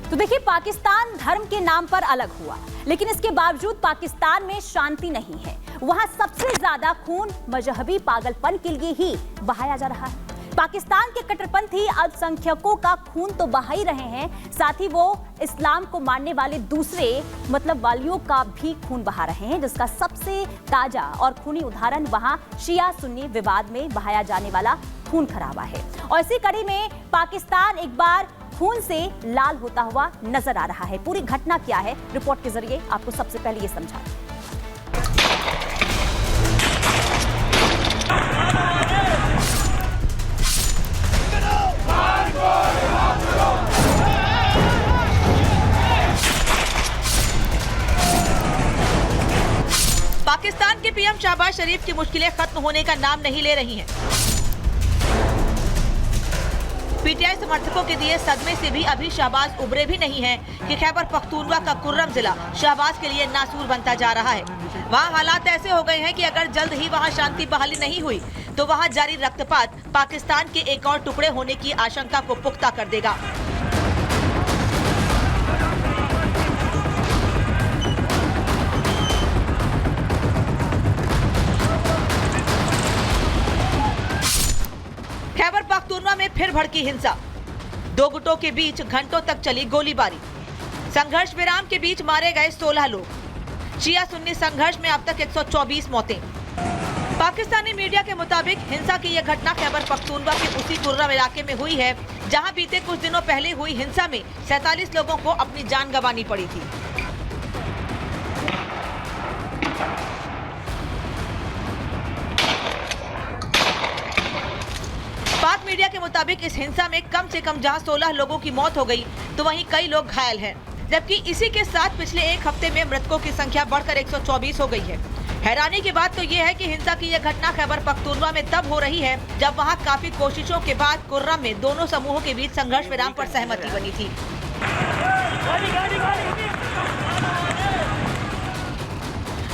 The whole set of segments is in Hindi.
तो देखिए, पाकिस्तान धर्म के नाम पर अलग हुआ, लेकिन इसके बावजूद पाकिस्तान में शांति नहीं है। वहां सबसे ज्यादा खून मजहबी पागलपन के लिए ही बहाया जा रहा है। पाकिस्तान के कट्टरपंथी अल्पसंख्यकों का खून तो बहा ही रहे हैं, साथ ही वो इस्लाम को मानने वाले दूसरे मतलब वालियों का भी खून बहा रहे हैं, जिसका सबसे ताजा और खूनी उदाहरण वहां शिया सुन्नी विवाद में बहाया जाने वाला खून खराबा है। और इसी कड़ी में पाकिस्तान एक बार खून से लाल होता हुआ नजर आ रहा है। पूरी घटना क्या है, रिपोर्ट के जरिए आपको सबसे पहले ये समझा। पाकिस्तान के पीएम शहबाज शरीफ की मुश्किलें खत्म होने का नाम नहीं ले रही हैं। पीटीआई समर्थकों के दिए सदमे से भी अभी शहबाज उबरे भी नहीं हैं कि खैबर पख्तूनख्वा का कुर्रम जिला शहबाज के लिए नासूर बनता जा रहा है। वहाँ हालात ऐसे हो गए हैं कि अगर जल्द ही वहाँ शांति बहाली नहीं हुई तो वहाँ जारी रक्तपात पाकिस्तान के एक और टुकड़े होने की आशंका को पुख्ता कर देगा। खैबर पख्तूनख्वा में फिर भड़की हिंसा, दो गुटों के बीच घंटों तक चली गोलीबारी। संघर्ष विराम के बीच मारे गए 16 लोग। शिया सुन्नी संघर्ष में अब तक 124 मौतें। पाकिस्तानी मीडिया के मुताबिक हिंसा की यह घटना खैबर पख्तूनख्वा के उसी कुर्रम इलाके में हुई है, जहां बीते कुछ दिनों पहले हुई हिंसा में 47 लोगों को अपनी जान गंवानी पड़ी थी। पाक मीडिया के मुताबिक इस हिंसा में कम से कम जहां 16 लोगों की मौत हो गई, तो वहीं कई लोग घायल हैं, जबकि इसी के साथ पिछले एक हफ्ते में मृतकों की संख्या बढ़कर 124 हो गई है। हैरानी की बात तो ये है कि हिंसा की यह घटना खैबर पख्तूनख्वा में तब हो रही है जब वहां काफी कोशिशों के बाद कुर्रम में दोनों समूहों के बीच संघर्ष विराम पर सहमति बनी थी।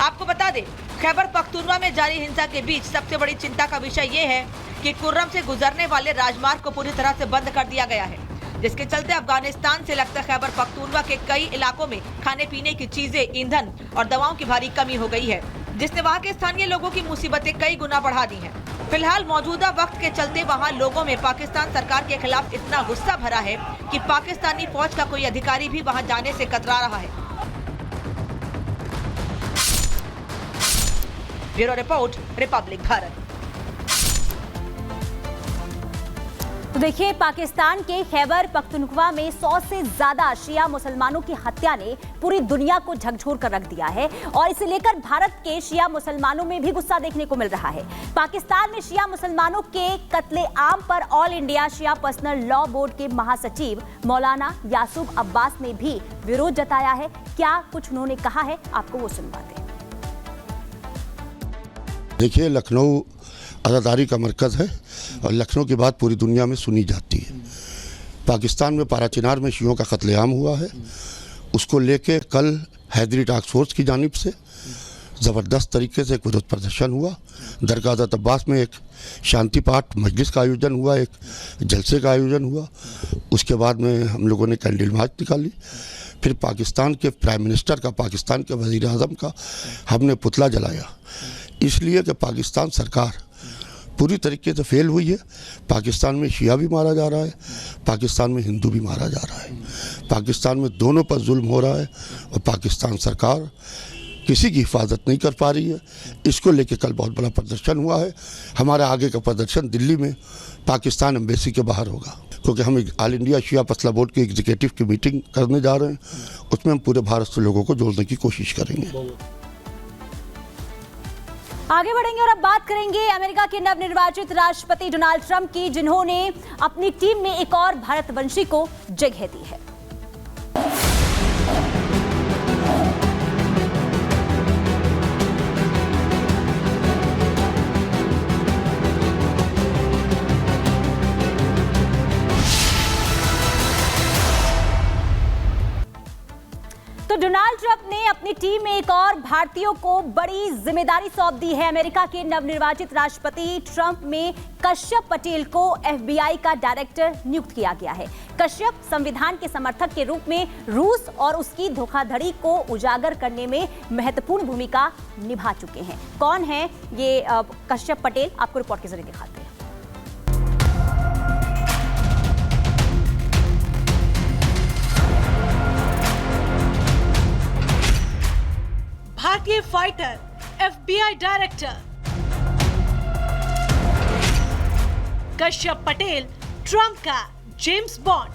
आपको बता दें, खैबर पख्तूनख्वा में जारी हिंसा के बीच सबसे बड़ी चिंता का विषय ये है कि कुर्रम से गुजरने वाले राजमार्ग को पूरी तरह से बंद कर दिया गया है, जिसके चलते अफगानिस्तान से लगता खैबर पख्तूनख्वा के कई इलाकों में खाने पीने की चीजें, ईंधन और दवाओं की भारी कमी हो गई है, जिसने वहां के स्थानीय लोगों की मुसीबतें कई गुना बढ़ा दी हैं। फिलहाल मौजूदा वक्त के चलते वहां लोगों में पाकिस्तान सरकार के खिलाफ इतना गुस्सा भरा है कि पाकिस्तानी फौज का कोई अधिकारी भी वहां जाने से कतरा रहा है। Bureau report, Republic Bharat. तो देखिए, पाकिस्तान के खैबर पख्तूनख्वा में 100 से ज्यादा शिया मुसलमानों की हत्या ने पूरी दुनिया को झकझोर कर रख दिया है, और इसे लेकर भारत के शिया मुसलमानों में भी गुस्सा देखने को मिल रहा है। पाकिस्तान में शिया मुसलमानों के कत्ले आम पर ऑल इंडिया शिया पर्सनल लॉ बोर्ड के महासचिव मौलाना यासूब अब्बास ने भी विरोध जताया है। क्या कुछ उन्होंने कहा है, आपको वो सुनवाते हैं। देखिए, लखनऊ आज़ादारी का मरकज़ है और लखनऊ की बात पूरी दुनिया में सुनी जाती है। पाकिस्तान में पाराचिनार में शियों का कत्लेआम हुआ है, उसको लेके कल हैदरी टास्क फोर्स की जानिब से ज़बरदस्त तरीके से एक विरोध प्रदर्शन हुआ। दरगाह हज़रत अब्बास में एक शांति पाठ मजलिस का आयोजन हुआ, एक जलसे का आयोजन हुआ। उसके बाद में हम लोगों ने कैंडल मार्च निकाली। फिर पाकिस्तान के प्राइम मिनिस्टर का, पाकिस्तान के वज़ीर आज़म का हमने पुतला जलाया, इसलिए कि पाकिस्तान सरकार पूरी तरीके से फेल हुई है। पाकिस्तान में शिया भी मारा जा रहा है, पाकिस्तान में हिंदू भी मारा जा रहा है, पाकिस्तान में दोनों पर जुल्म हो रहा है और पाकिस्तान सरकार किसी की हिफाजत नहीं कर पा रही है। इसको लेके कल बहुत बड़ा प्रदर्शन हुआ है। हमारा आगे का प्रदर्शन दिल्ली में पाकिस्तान एम्बेसी के बाहर होगा, क्योंकि हम ऑल इंडिया शिया पर्सनल बोर्ड की एग्जीक्यूटिव की मीटिंग करने जा रहे हैं। उसमें हम पूरे भारत से लोगों को जोड़ने की कोशिश करेंगे। आगे बढ़ेंगे और अब बात करेंगे अमेरिका के नवनिर्वाचित राष्ट्रपति डोनाल्ड ट्रंप की, जिन्होंने अपनी टीम में एक और भारतवंशी को जगह दी है। तो डोनाल्ड ट्रंप ने अपनी टीम में एक और भारतीयों को बड़ी जिम्मेदारी सौंप दी है। अमेरिका के नवनिर्वाचित राष्ट्रपति ट्रंप में कश्यप पटेल को FBI का डायरेक्टर नियुक्त किया गया है। कश्यप संविधान के समर्थक के रूप में रूस और उसकी धोखाधड़ी को उजागर करने में महत्वपूर्ण भूमिका निभा चुके हैं। कौन है ये कश्यप पटेल, आपको रिपोर्ट के जरिए दिखाते हैं। भारतीय fighter, FBI director Kashyap Patel, Trump का जेम्स बॉन्ड।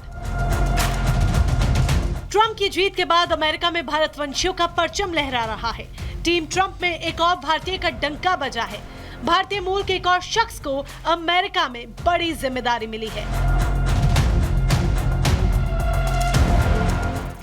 ट्रंप की जीत के बाद अमेरिका में भारतवंशियों का परचम लहरा रहा है। टीम ट्रंप में एक और भारतीय का डंका बजा है। भारतीय मूल के एक और शख्स को अमेरिका में बड़ी जिम्मेदारी मिली है।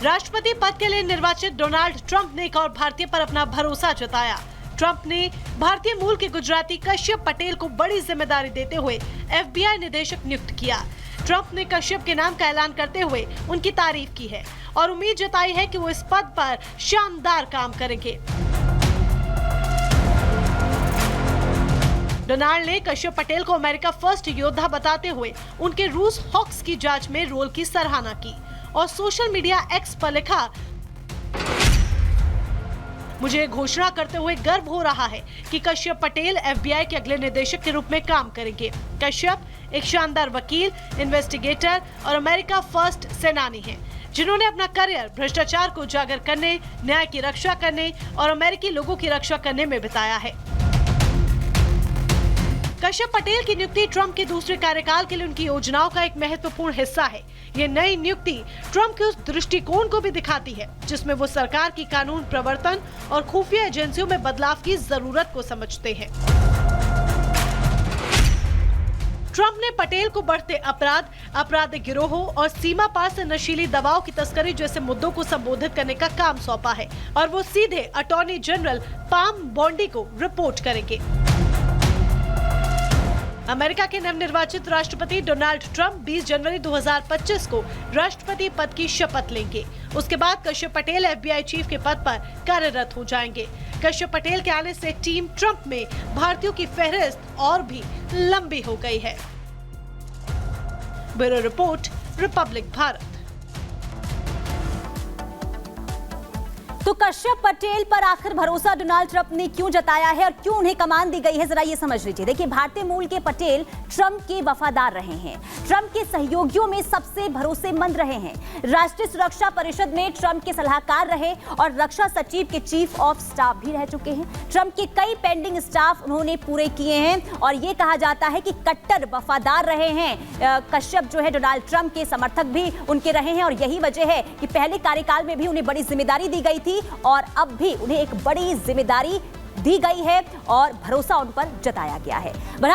राष्ट्रपति पद के लिए निर्वाचित डोनाल्ड ट्रंप ने एक और भारतीय पर अपना भरोसा जताया। ट्रंप ने भारतीय मूल के गुजराती कश्यप पटेल को बड़ी जिम्मेदारी देते हुए FBI निदेशक नियुक्त किया। ट्रंप ने कश्यप के नाम का ऐलान करते हुए उनकी तारीफ की है और उम्मीद जताई है कि वो इस पद पर शानदार काम करेंगे। डोनाल्ड ने कश्यप पटेल को अमेरिका फर्स्ट योद्धा बताते हुए उनके रूस हॉक्स की जांच में रोल की सराहना की और सोशल मीडिया X पर लिखा, मुझे घोषणा करते हुए गर्व हो रहा है कि कश्यप पटेल FBI के अगले निदेशक के रूप में काम करेंगे। कश्यप एक शानदार वकील, इन्वेस्टिगेटर और अमेरिका फर्स्ट सेनानी हैं, जिन्होंने अपना करियर भ्रष्टाचार को उजागर करने, न्याय की रक्षा करने और अमेरिकी लोगों की रक्षा करने में बिताया है। कश्यप पटेल की नियुक्ति ट्रंप के दूसरे कार्यकाल के लिए उनकी योजनाओं का एक महत्वपूर्ण हिस्सा है। ये नई नियुक्ति ट्रंप के उस दृष्टिकोण को भी दिखाती है जिसमें वो सरकार की कानून प्रवर्तन और खुफिया एजेंसियों में बदलाव की जरूरत को समझते हैं। ट्रंप ने पटेल को बढ़ते अपराध, आपराधिक गिरोहों और सीमा पार से नशीली दवाओं की तस्करी जैसे मुद्दों को संबोधित करने का काम सौंपा है और वो सीधे अटॉर्नी जनरल पाम बॉन्डी को रिपोर्ट करेंगे। अमेरिका के नवनिर्वाचित राष्ट्रपति डोनाल्ड ट्रंप 20 जनवरी 2025 को राष्ट्रपति पद की शपथ लेंगे। उसके बाद कश्यप पटेल FBI चीफ के पद पर कार्यरत हो जाएंगे। कश्यप पटेल के आने से टीम ट्रंप में भारतीयों की फहरिस्त और भी लंबी हो गई है। Bureau report, Republic Bharat. तो कश्यप पटेल पर आखिर भरोसा डोनाल्ड ट्रंप ने क्यों जताया है और क्यों उन्हें कमान दी गई है, जरा ये समझ लीजिए। देखिए, भारतीय मूल के पटेल ट्रंप के वफादार रहे हैं, ट्रंप के सहयोगियों में सबसे भरोसेमंद रहे हैं, राष्ट्रीय सुरक्षा परिषद में ट्रंप के सलाहकार रहे और रक्षा सचिव के चीफ ऑफ स्टाफ भी रह चुके हैं। ट्रंप के कई पेंडिंग स्टाफ उन्होंने पूरे किए हैं और ये कहा जाता है कि कट्टर वफादार रहे हैं। कश्यप जो है डोनाल्ड ट्रंप के समर्थक भी उनके रहे हैं और यही वजह है कि पहले कार्यकाल में भी उन्हें बड़ी जिम्मेदारी दी गई थी और अब भी उन्हें एक बड़ी जिम्मेदारी दी गई है और भरोसा उन पर जताया गया है।